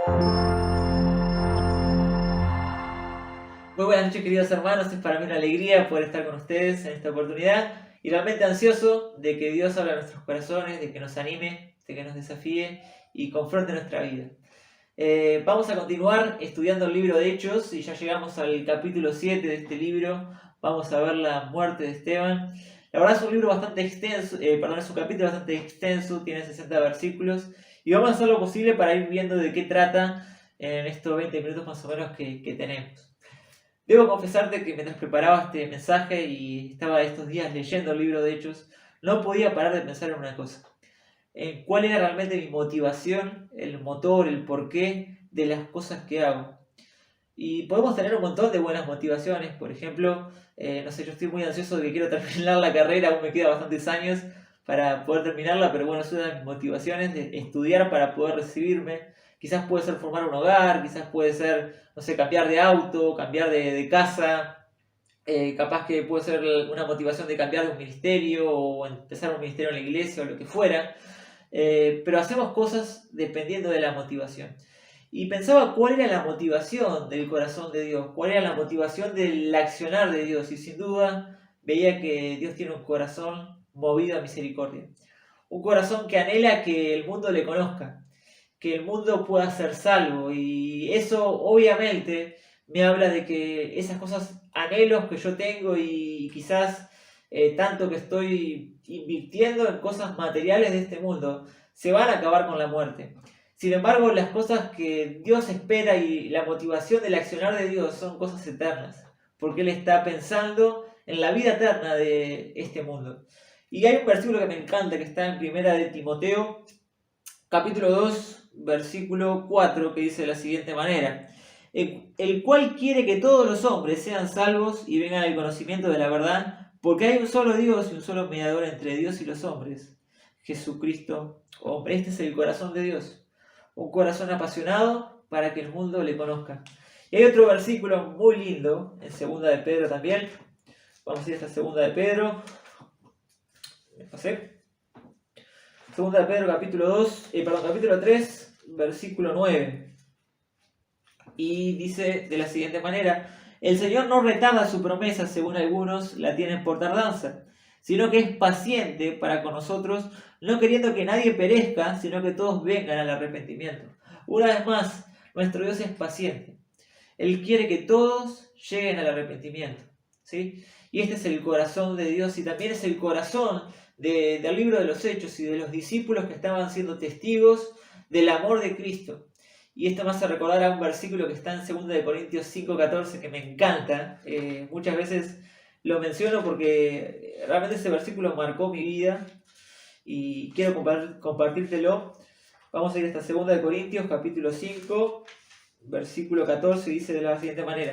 Muy buenas noches, queridos hermanos, es para mí una alegría poder estar con ustedes en esta oportunidad y realmente ansioso de que Dios hable a nuestros corazones, de que nos anime, de que nos desafíe y confronte nuestra vida. Vamos a continuar estudiando el libro de Hechos y ya llegamos al capítulo 7 de este libro. Vamos a ver la muerte de Esteban. La verdad es un libro bastante extenso, es un capítulo bastante extenso, tiene 60 versículos y vamos a hacer lo posible para ir viendo de qué trata en estos 20 minutos más o menos que tenemos. Debo confesarte que mientras preparaba este mensaje y estaba estos días leyendo el libro de Hechos, no podía parar de pensar en una cosa. En cuál era realmente mi motivación, el motor, el porqué de las cosas que hago. Y podemos tener un montón de buenas motivaciones. Por ejemplo, no sé, yo estoy muy ansioso de que quiero terminar la carrera, aún me quedan bastantes años para poder terminarla, pero bueno, es una de mis motivaciones de estudiar para poder recibirme. Quizás puede ser formar un hogar, quizás puede ser, no sé, cambiar de auto, cambiar de casa. Capaz que puede ser una motivación de cambiar de un ministerio o empezar un ministerio en la iglesia o lo que fuera. Pero hacemos cosas dependiendo de la motivación. Y pensaba cuál era la motivación del corazón de Dios, cuál era la motivación del accionar de Dios. Y sin duda veía que Dios tiene un corazón movido a misericordia. Un corazón que anhela que el mundo le conozca, que el mundo pueda ser salvo. Y eso obviamente me habla de que esas cosas, anhelos que yo tengo y quizás tanto que estoy invirtiendo en cosas materiales de este mundo, se van a acabar con la muerte. Sin embargo, las cosas que Dios espera y la motivación del accionar de Dios son cosas eternas, porque Él está pensando en la vida eterna de este mundo. Y hay un versículo que me encanta, que está en Primera de Timoteo, capítulo 2, versículo 4, que dice de la siguiente manera: el cual quiere que todos los hombres sean salvos y vengan al conocimiento de la verdad, porque hay un solo Dios y un solo mediador entre Dios y los hombres, Jesucristo hombre. Este es el corazón de Dios, un corazón apasionado para que el mundo le conozca. Y hay otro versículo muy lindo, en segunda de Pedro también. Vamos a ir a esta segunda de Pedro. Me pasé. Segunda de Pedro, capítulo 3, versículo 9. Y dice de la siguiente manera: el Señor no retarda su promesa, según algunos la tienen por tardanza, sino que es paciente para con nosotros, no queriendo que nadie perezca, sino que todos vengan al arrepentimiento. Una vez más, nuestro Dios es paciente. Él quiere que todos lleguen al arrepentimiento, ¿sí? Y este es el corazón de Dios y también es el corazón del libro de los Hechos y de los discípulos que estaban siendo testigos del amor de Cristo. Y esto me hace recordar a un versículo que está en 2 Corintios 5:14 que me encanta. Muchas veces lo menciono porque realmente ese versículo marcó mi vida y quiero compartírtelo. Vamos a ir hasta 2 Corintios capítulo 5, versículo 14, y dice de la siguiente manera: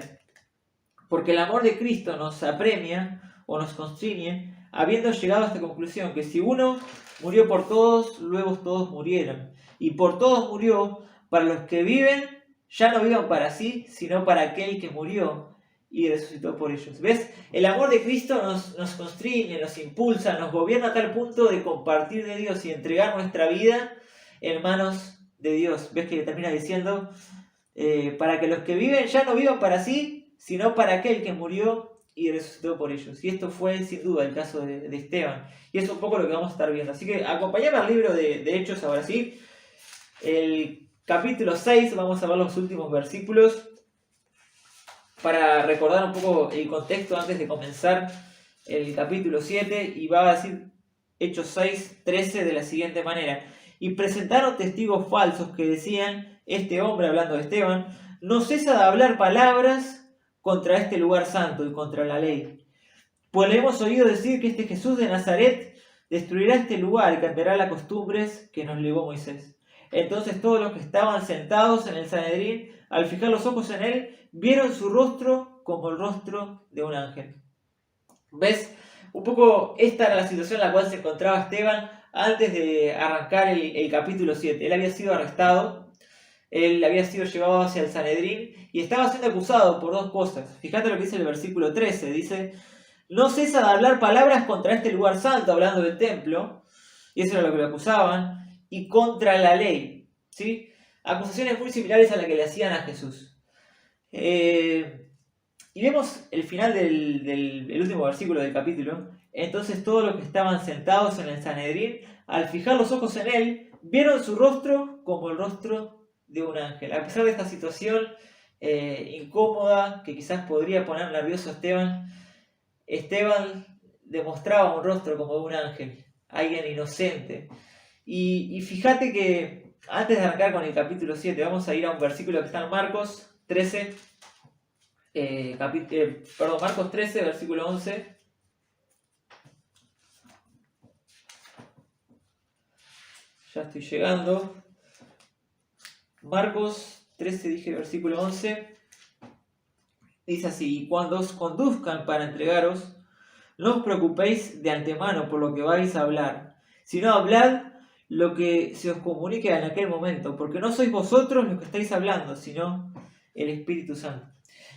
porque el amor de Cristo nos apremia o nos constriñe, habiendo llegado a esta conclusión, que si uno murió por todos, luego todos murieron. Y por todos murió, para los que viven, ya no vivan para sí, sino para aquel que murió y resucitó por ellos. ¿Ves? El amor de Cristo nos constriñe, nos impulsa, nos gobierna a tal punto de compartir de Dios y entregar nuestra vida en manos de Dios. ¿Ves que le termina diciendo? Para que los que viven ya no vivan para sí, sino para aquel que murió y resucitó por ellos. Y esto fue sin duda el caso de Esteban. Y es un poco lo que vamos a estar viendo. Así que acompañame al libro de Hechos ahora sí. El capítulo 6, vamos a ver los últimos versículos para recordar un poco el contexto antes de comenzar el capítulo 7. Y va a decir Hechos 6, 13 de la siguiente manera: y presentaron testigos falsos que decían: este hombre, hablando de Esteban, no cesa de hablar palabras contra este lugar santo y contra la ley. Pues le hemos oído decir que este Jesús de Nazaret destruirá este lugar y cambiará las costumbres que nos legó Moisés. Entonces todos los que estaban sentados en el Sanedrín, al fijar los ojos en él, vieron su rostro como el rostro de un ángel. ¿Ves? Un poco esta era la situación en la cual se encontraba Esteban antes de arrancar el capítulo 7. Él había sido arrestado, él había sido llevado hacia el Sanedrín y estaba siendo acusado por dos cosas. Fíjate lo que dice el versículo 13, dice: no cesa de hablar palabras contra este lugar santo, hablando del templo, y eso era lo que lo acusaban, y contra la ley, ¿sí? Acusaciones muy similares a las que le hacían a Jesús. Y vemos el final del último versículo del capítulo. Entonces todos los que estaban sentados en el Sanedrín, al fijar los ojos en él, vieron su rostro como el rostro de un ángel. A pesar de esta situación incómoda, que quizás podría poner nervioso a Esteban demostraba un rostro como de un ángel, alguien inocente. Y fíjate que antes de arrancar con el capítulo 7, vamos a ir a un versículo que está en Marcos 13, Marcos 13, versículo 11. Ya estoy llegando. Marcos 13, dije versículo 11. Dice así: y cuando os conduzcan para entregaros, no os preocupéis de antemano por lo que vais a hablar, sino hablad lo que se os comunique en aquel momento, porque no sois vosotros los que estáis hablando, sino el Espíritu Santo.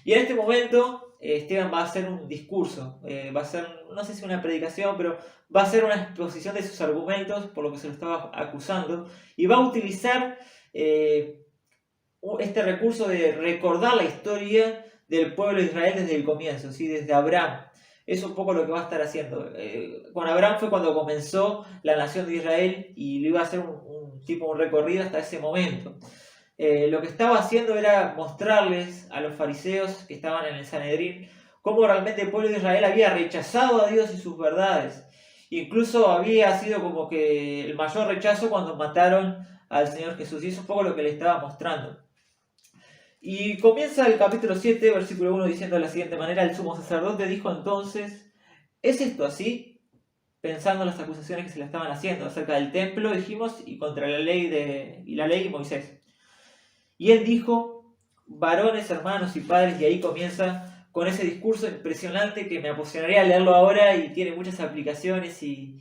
Y en este momento Esteban va a hacer un discurso, va a hacer, no sé si una predicación, pero va a hacer una exposición de sus argumentos por lo que se lo estaba acusando, y va a utilizar este recurso de recordar la historia del pueblo de Israel desde el comienzo, ¿sí? Desde Abraham. Es un poco lo que va a estar haciendo. Con Abraham fue cuando comenzó la nación de Israel y le iba a hacer un recorrido hasta ese momento. Lo que estaba haciendo era mostrarles a los fariseos que estaban en el Sanedrín cómo realmente el pueblo de Israel había rechazado a Dios y sus verdades. Incluso había sido como que el mayor rechazo cuando mataron al Señor Jesús. Y eso es un poco lo que le estaba mostrando. Y comienza el capítulo 7, versículo 1, diciendo de la siguiente manera: el sumo sacerdote dijo entonces: ¿es esto así? Pensando en las acusaciones que se le estaban haciendo acerca del templo, dijimos, y contra la ley y Moisés. Y él dijo: varones, hermanos y padres, y ahí comienza con ese discurso impresionante que me apasionaría leerlo ahora y tiene muchas aplicaciones y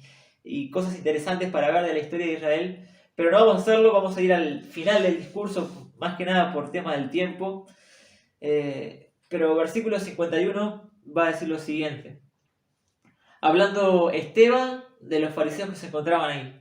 cosas interesantes para ver de la historia de Israel. Pero no vamos a hacerlo, vamos a ir al final del discurso, más que nada por tema del tiempo. Pero versículo 51 va a decir lo siguiente. Hablando Esteban de los fariseos que se encontraban ahí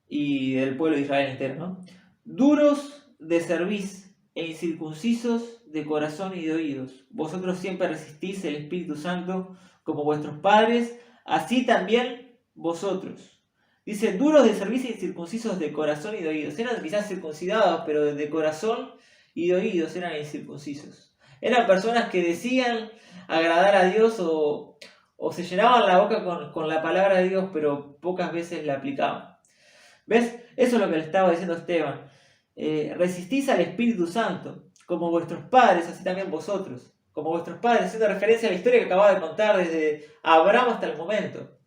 y del pueblo de Israel entero, ¿no? Duros de cerviz e incircuncisos de corazón y de oídos. Vosotros siempre resistís el Espíritu Santo como vuestros padres, así también vosotros. Dice: duros de cerviz e incircuncisos de corazón y de oídos. Eran quizás circuncidados, pero de corazón y de oídos eran incircuncisos. Eran personas que decían agradar a Dios o se llenaban la boca con la palabra de Dios, pero pocas veces la aplicaban. ¿Ves? Eso es lo que le estaba diciendo Esteban. Resistís al Espíritu Santo, como vuestros padres, así también vosotros. Como vuestros padres, haciendo referencia a la historia que acababa de contar desde Abraham hasta el momento.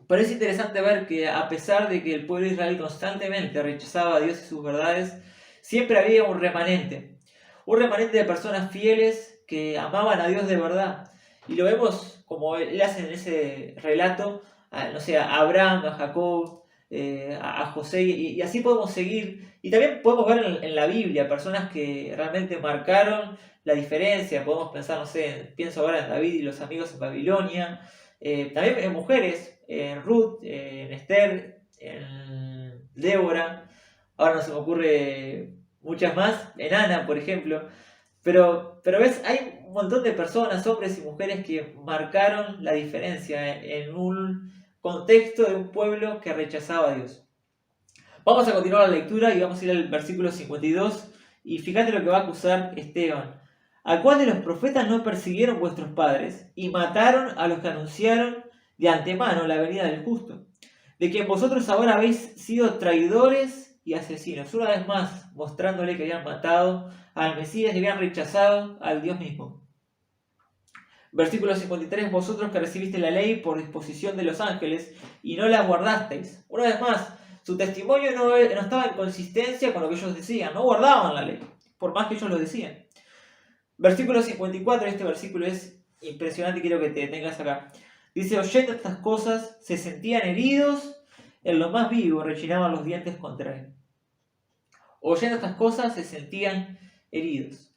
Pero es interesante ver que a pesar de que el pueblo de Israel constantemente rechazaba a Dios y sus verdades, siempre había un remanente de personas fieles que amaban a Dios de verdad. Y lo vemos como él hace en ese relato, a Abraham, a Jacob, a José, y así podemos seguir. Y también podemos ver en la Biblia personas que realmente marcaron la diferencia. Podemos pensar, pienso ahora en David y los amigos en Babilonia. También en mujeres, en Ruth, en Esther, en Débora. Ahora no se me ocurre muchas más, en Ana, por ejemplo. Pero ves, hay un montón de personas, hombres y mujeres, que marcaron la diferencia en un contexto de un pueblo que rechazaba a Dios. Vamos a continuar la lectura y vamos a ir al versículo 52. Y fíjate lo que va a acusar Esteban. ¿A cuál de los profetas no persiguieron vuestros padres y mataron a los que anunciaron de antemano la venida del justo? De quien vosotros ahora habéis sido traidores y asesinos. Una vez más, mostrándole que habían matado al Mesías y habían rechazado al Dios mismo. Versículo 53. Vosotros que recibiste la ley por disposición de los ángeles y no la guardasteis. Una vez más, su testimonio no estaba en consistencia con lo que ellos decían. No guardaban la ley, por más que ellos lo decían. Versículo 54, este versículo es impresionante, quiero que te detengas acá. Dice: oyendo estas cosas, se sentían heridos en lo más vivo, rechinaban los dientes contra él. Oyendo estas cosas, se sentían heridos.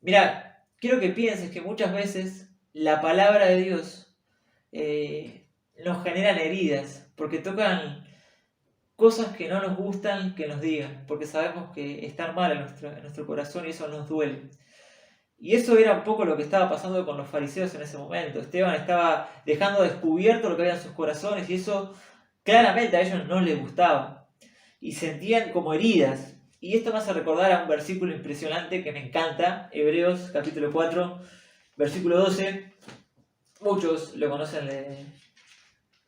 Mira, quiero que pienses que muchas veces la palabra de Dios nos generan heridas, porque tocan cosas que no nos gustan que nos digan, porque sabemos que están mal en nuestro corazón y eso nos duele. Y eso era un poco lo que estaba pasando con los fariseos en ese momento. Esteban estaba dejando descubierto lo que había en sus corazones y eso claramente a ellos no les gustaba. Y sentían como heridas. Y esto me hace recordar a un versículo impresionante que me encanta, Hebreos capítulo 4, versículo 12. Muchos lo conocen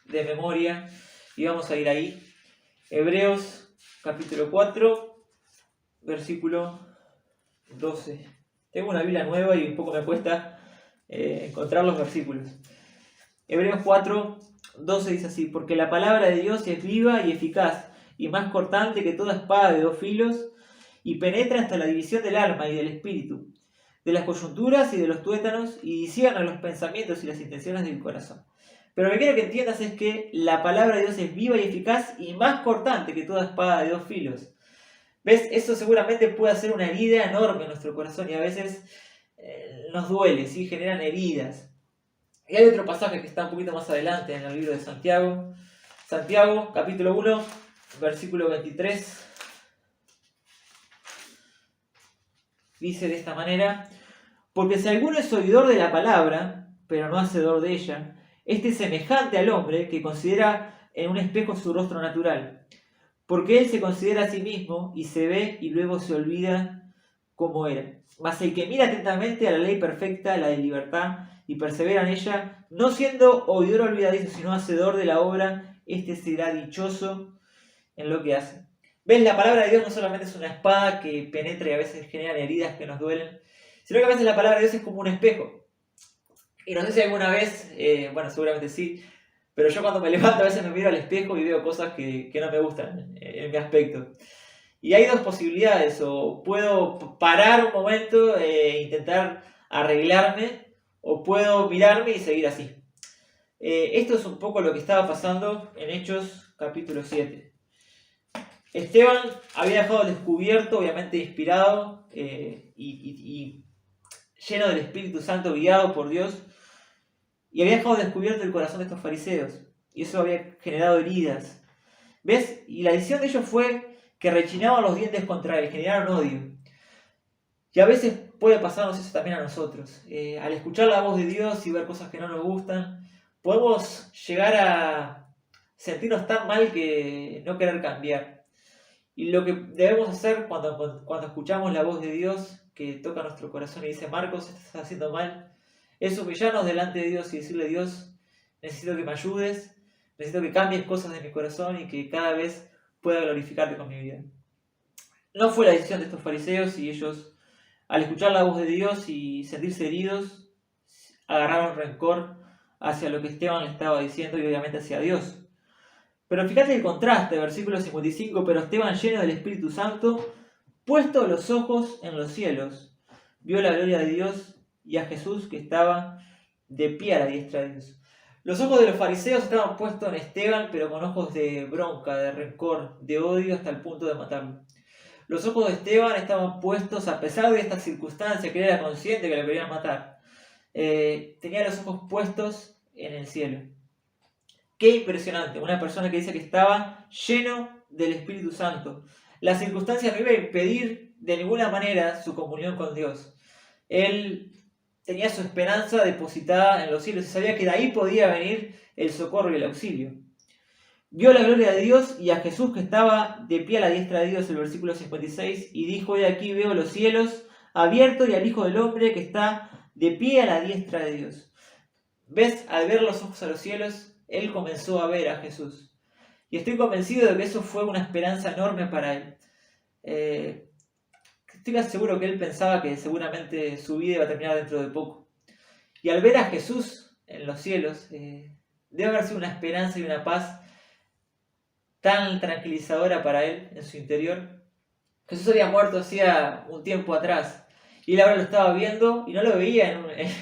de memoria y vamos a ir ahí. Hebreos capítulo 4, versículo 12. Tengo una Biblia nueva y un poco me cuesta encontrar los versículos. Hebreos 4, 12 dice así: porque la palabra de Dios es viva y eficaz, y más cortante que toda espada de dos filos, y penetra hasta la división del alma y del espíritu, de las coyunturas y de los tuétanos, y discierne los pensamientos y las intenciones del corazón. Pero lo que quiero que entiendas es que la palabra de Dios es viva y eficaz y más cortante que toda espada de dos filos. ¿Ves? Eso seguramente puede hacer una herida enorme en nuestro corazón y a veces nos duele, ¿sí? Generan heridas. Y hay otro pasaje que está un poquito más adelante en el libro de Santiago. Santiago, capítulo 1, versículo 23. Dice de esta manera: porque si alguno es oidor de la palabra, pero no hacedor de ella, este es semejante al hombre que considera en un espejo su rostro natural. Porque él se considera a sí mismo y se ve y luego se olvida cómo era. Mas el que mira atentamente a la ley perfecta, la de libertad, y persevera en ella, no siendo oidor olvidadizo, sino hacedor de la obra, este será dichoso en lo que hace. ¿Ves? La palabra de Dios no solamente es una espada que penetra y a veces genera heridas que nos duelen, sino que a veces la palabra de Dios es como un espejo. Y no sé si alguna vez, bueno, seguramente sí, pero yo cuando me levanto a veces me miro al espejo y veo cosas que no me gustan en mi aspecto. Y hay dos posibilidades: o puedo parar un momento e intentar arreglarme, o puedo mirarme y seguir así. Esto es un poco lo que estaba pasando en Hechos capítulo 7. Esteban había dejado al descubierto, obviamente inspirado y lleno del Espíritu Santo, guiado por Dios, y había dejado descubierto el corazón de estos fariseos, y eso había generado heridas. ¿Ves? Y la decisión de ellos fue que rechinaban los dientes contra él, generaron odio. Y a veces puede pasarnos eso también a nosotros. Al escuchar la voz de Dios y ver cosas que no nos gustan, podemos llegar a sentirnos tan mal que no querer cambiar. Y lo que debemos hacer cuando escuchamos la voz de Dios que toca nuestro corazón y dice: Marcos, estás haciendo mal, es humillarnos delante de Dios y decirle: Dios, necesito que me ayudes, necesito que cambies cosas de mi corazón y que cada vez pueda glorificarte con mi vida. No fue la decisión de estos fariseos, y ellos, al escuchar la voz de Dios y sentirse heridos, agarraron rencor hacia lo que Esteban le estaba diciendo y obviamente hacia Dios. Pero fíjate el contraste, versículo 55: pero Esteban, lleno del Espíritu Santo, puesto los ojos en los cielos, vio la gloria de Dios y a Jesús que estaba de pie a la diestra de Dios. Los ojos de los fariseos estaban puestos en Esteban, pero con ojos de bronca, de rencor, de odio, hasta el punto de matarlo. Los ojos de Esteban estaban puestos, a pesar de esta circunstancia, que él era consciente que lo querían matar, tenía los ojos puestos en el cielo. Qué impresionante, una persona que dice que estaba lleno del Espíritu Santo. La circunstancia no iba a impedir de ninguna manera su comunión con Dios. Él tenía su esperanza depositada en los cielos y sabía que de ahí podía venir el socorro y el auxilio. Vio la gloria de Dios y a Jesús que estaba de pie a la diestra de Dios, el versículo 56, y dijo: he aquí veo los cielos abiertos y al Hijo del Hombre que está de pie a la diestra de Dios. ¿Ves? Al ver los ojos a los cielos, él comenzó a ver a Jesús. Y estoy convencido de que eso fue una esperanza enorme para él. Estoy seguro que él pensaba que seguramente su vida iba a terminar dentro de poco. Y al ver a Jesús en los cielos, debe haber sido una esperanza y una paz tan tranquilizadora para él en su interior. Jesús había muerto hacía un tiempo atrás y él ahora lo estaba viendo y no lo veía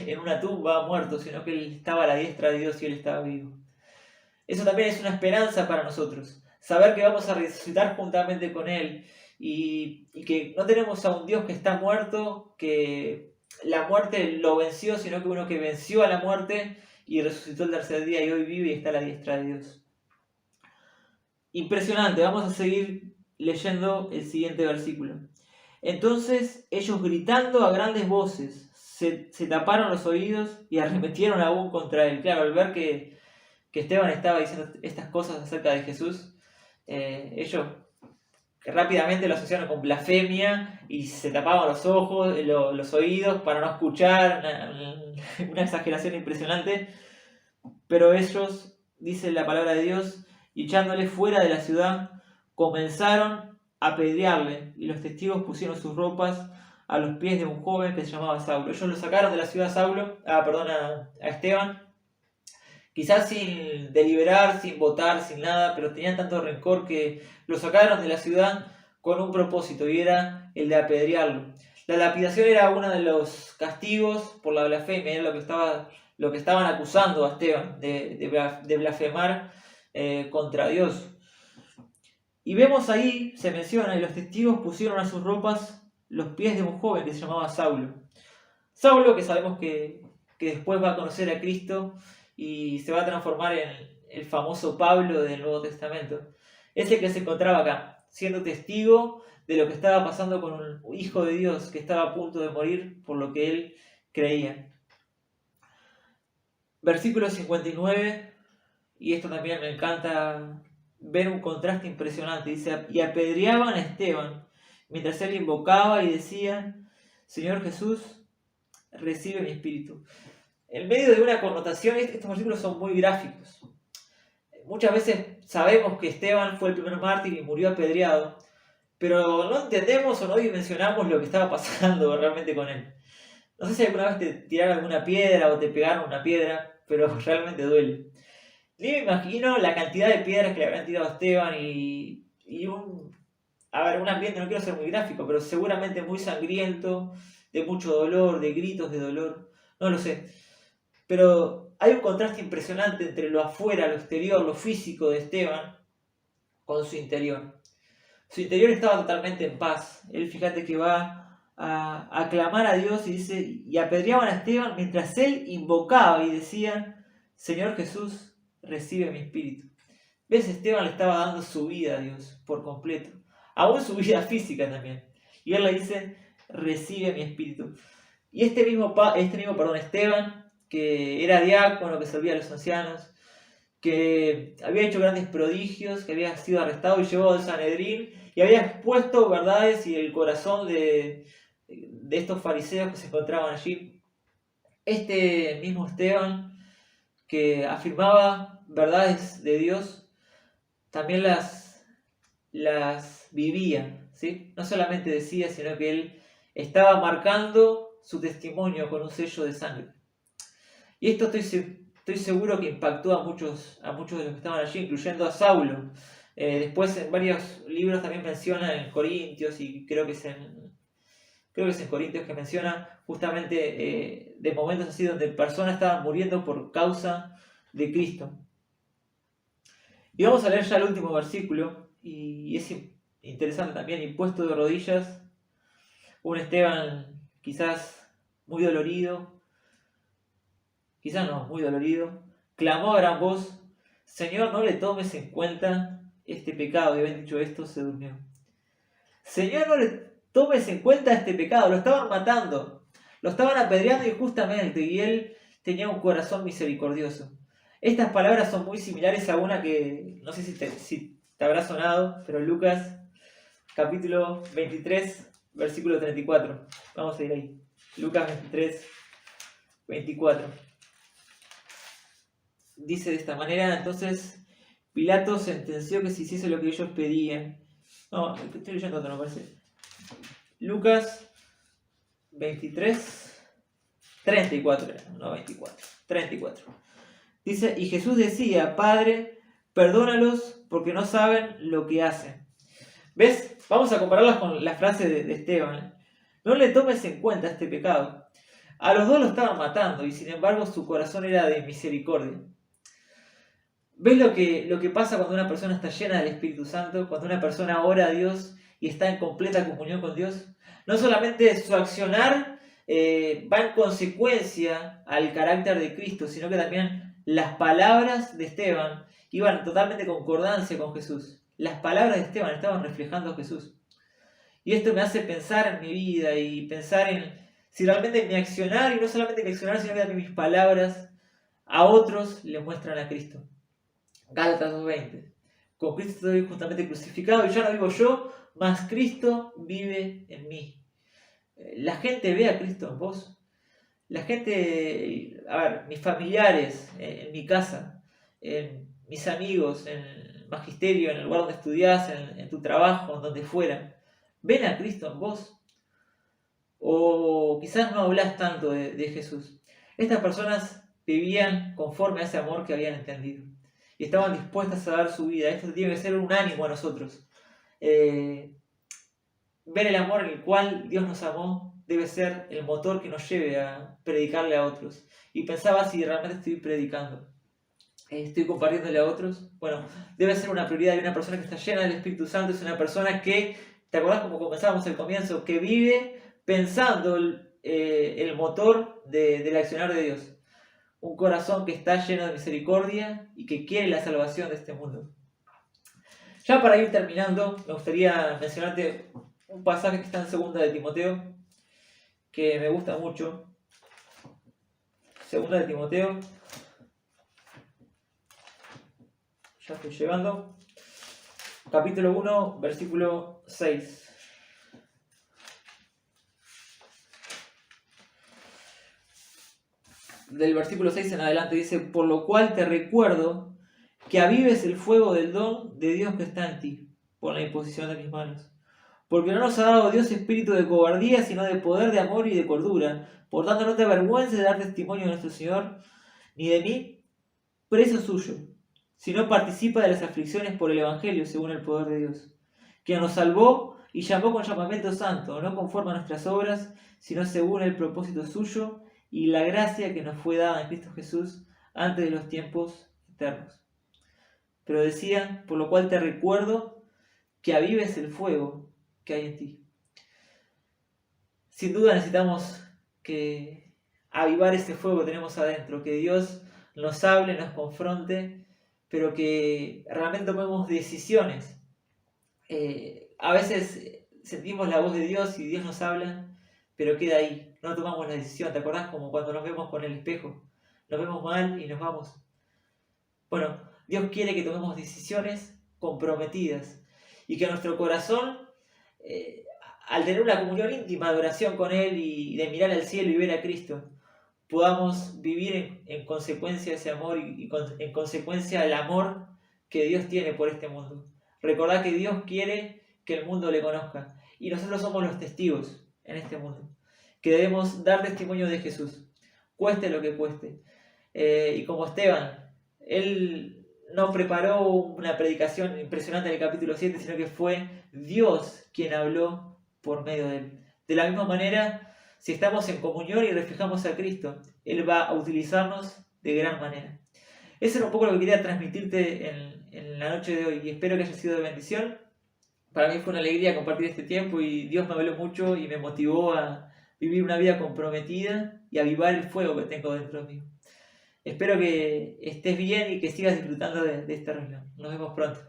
en una tumba muerto, sino que él estaba a la diestra de Dios y él estaba vivo. Eso también es una esperanza para nosotros, saber que vamos a resucitar juntamente con él y que no tenemos a un Dios que está muerto, que la muerte lo venció, sino que uno que venció a la muerte y resucitó el tercer día y hoy vive y está a la diestra de Dios. Impresionante, vamos a seguir leyendo el siguiente versículo. Entonces ellos gritando a grandes voces, se taparon los oídos y arremetieron aún contra él. Claro, al ver que Esteban estaba diciendo estas cosas acerca de Jesús, ellos rápidamente lo asociaron con blasfemia y se tapaban los ojos, los oídos para no escuchar, una exageración impresionante. Pero ellos, dice la palabra de Dios, y echándole fuera de la ciudad, comenzaron a apedrearle, y los testigos pusieron sus ropas a los pies de un joven que se llamaba Saulo. Ellos lo sacaron de la ciudad a Esteban, quizás sin deliberar, sin votar, sin nada, pero tenían tanto rencor que lo sacaron de la ciudad con un propósito, y era el de apedrearlo. La lapidación era uno de los castigos por la blasfemia, era lo que estaban acusando a Esteban, de blasfemar contra Dios. Y vemos ahí, se menciona, y los testigos pusieron a sus ropas los pies de un joven que se llamaba Saulo. Saulo, que sabemos que después va a conocer a Cristo y se va a transformar en el famoso Pablo del Nuevo Testamento. Es el que se encontraba acá, siendo testigo de lo que estaba pasando con un hijo de Dios que estaba a punto de morir por lo que él creía. Versículo 59, y esto también me encanta ver un contraste impresionante. Dice, y apedreaban a Esteban, mientras él invocaba y decía, Señor Jesús, recibe mi espíritu. En medio de una connotación, estos versículos son muy gráficos. Muchas veces sabemos que Esteban fue el primer mártir y murió apedreado, pero no entendemos o no dimensionamos lo que estaba pasando realmente con él. No sé si alguna vez te tiraron alguna piedra o te pegaron una piedra, pero realmente duele. Ni me imagino la cantidad de piedras que le habrían tirado a Esteban y un ambiente, no quiero ser muy gráfico, pero seguramente muy sangriento, de mucho dolor, de gritos de dolor, no lo sé. Pero hay un contraste impresionante entre lo afuera, lo exterior, lo físico de Esteban con su interior. Su interior estaba totalmente en paz. Él, fíjate que va a clamar a Dios y dice, y apedreaban a Esteban mientras él invocaba y decía, Señor Jesús, recibe mi espíritu. ¿Ves? Esteban le estaba dando su vida a Dios por completo, aún su vida física también. Y él le dice, recibe mi espíritu. Y este mismo Esteban, que era diácono, que servía a los ancianos, que había hecho grandes prodigios, que había sido arrestado y llevado al Sanedrín, y había expuesto verdades y el corazón de estos fariseos que se encontraban allí. Este mismo Esteban, que afirmaba verdades de Dios, también las vivía, ¿sí? No solamente decía, sino que él estaba marcando su testimonio con un sello de sangre. Y esto estoy seguro que impactó a muchos de los que estaban allí, incluyendo a Saulo. Después en varios libros también menciona en Corintios, y creo que es en Corintios que menciona justamente de momentos así donde personas estaban muriendo por causa de Cristo. Y vamos a leer ya el último versículo, y es interesante también, y puesto de rodillas, un Esteban quizás muy dolorido, clamó a gran voz, Señor, no le tomes en cuenta este pecado. Y habiendo dicho esto, se durmió. Señor, no le tomes en cuenta este pecado. Lo estaban matando, lo estaban apedreando injustamente, y él tenía un corazón misericordioso. Estas palabras son muy similares a una que, no sé si te habrá sonado, pero Lucas capítulo 23, versículo 34. Vamos a ir ahí. Lucas 23, 24. Dice de esta manera, entonces Pilato sentenció que se hiciese lo que ellos pedían. No, estoy leyendo otro, no parece. Lucas 23, 34, no 24, 34. Dice, y Jesús decía, Padre, perdónalos porque no saben lo que hacen. ¿Ves? Vamos a compararlas con la frase de Esteban. No le tomes en cuenta este pecado. A los dos lo estaban matando y sin embargo su corazón era de misericordia. ¿Ves lo que pasa cuando una persona está llena del Espíritu Santo? Cuando una persona ora a Dios y está en completa comunión con Dios. No solamente su accionar va en consecuencia al carácter de Cristo, sino que también las palabras de Esteban iban totalmente en concordancia con Jesús. las palabras de Esteban estaban reflejando a Jesús. Y esto me hace pensar en mi vida y pensar en si realmente mi accionar, y no solamente mi accionar, sino que también mis palabras a otros le muestran a Cristo. Gálatas 2:20. Con Cristo estoy justamente crucificado y ya no vivo yo, mas Cristo vive en mí. La gente ve a Cristo en vos. La gente, a ver, mis familiares, en mi casa, en mis amigos, en el magisterio, en el lugar donde estudiás, en tu trabajo, en donde fuera, ven a Cristo en vos. O quizás no hablas tanto de Jesús. Estas personas vivían conforme a ese amor que habían entendido y estaban dispuestas a dar su vida. Esto tiene que ser un ánimo a nosotros. Ver el amor en el cual Dios nos amó debe ser el motor que nos lleve a predicarle a otros. Y pensaba si realmente estoy predicando, estoy compartiéndole a otros. Bueno, debe ser una prioridad de una persona que está llena del Espíritu Santo. Es una persona que, ¿te acordás como comenzábamos al comienzo? Que vive pensando el motor del accionar de Dios. Un corazón que está lleno de misericordia y que quiere la salvación de este mundo. Ya para ir terminando, me gustaría mencionarte un pasaje que está en 2 de Timoteo, que me gusta mucho. 2 de Timoteo. Ya estoy llegando. Capítulo 1, versículo 6. Del versículo 6 en adelante dice: por lo cual te recuerdo que avives el fuego del don de Dios que está en ti, por la imposición de mis manos. Porque no nos ha dado Dios espíritu de cobardía, sino de poder, de amor y de cordura. Por tanto, no te avergüences de dar testimonio de nuestro Señor, ni de mí, preso suyo, sino participa de las aflicciones por el Evangelio, según el poder de Dios, que nos salvó y llamó con llamamiento santo, no conforme a nuestras obras, sino según el propósito suyo y la gracia que nos fue dada en Cristo Jesús antes de los tiempos eternos. Pero decía, por lo cual te recuerdo que avives el fuego que hay en ti. Sin duda necesitamos que avivar ese fuego que tenemos adentro, que Dios nos hable, nos confronte, pero que realmente tomemos decisiones. A veces sentimos la voz de Dios y Dios nos habla, pero queda ahí, no tomamos la decisión. ¿Te acordás como cuando nos vemos con el espejo? Nos vemos mal y nos vamos. Bueno, Dios quiere que tomemos decisiones comprometidas y que nuestro corazón, al tener una comunión íntima de oración con Él y de mirar al cielo y ver a Cristo, podamos vivir en consecuencia de ese amor y en consecuencia del amor que Dios tiene por este mundo. Recordad que Dios quiere que el mundo le conozca y nosotros somos los testigos en este mundo, que debemos dar testimonio de Jesús, cueste lo que cueste. Y como Esteban, él no preparó una predicación impresionante en el capítulo 7, sino que fue Dios quien habló por medio de él. De la misma manera, si estamos en comunión y reflejamos a Cristo, Él va a utilizarnos de gran manera. Eso era un poco lo que quería transmitirte en la noche de hoy y espero que haya sido de bendición. Para mí fue una alegría compartir este tiempo y Dios me habló mucho y me motivó a vivir una vida comprometida y a avivar el fuego que tengo dentro de mí. Espero que estés bien y que sigas disfrutando de esta reunión. Nos vemos pronto.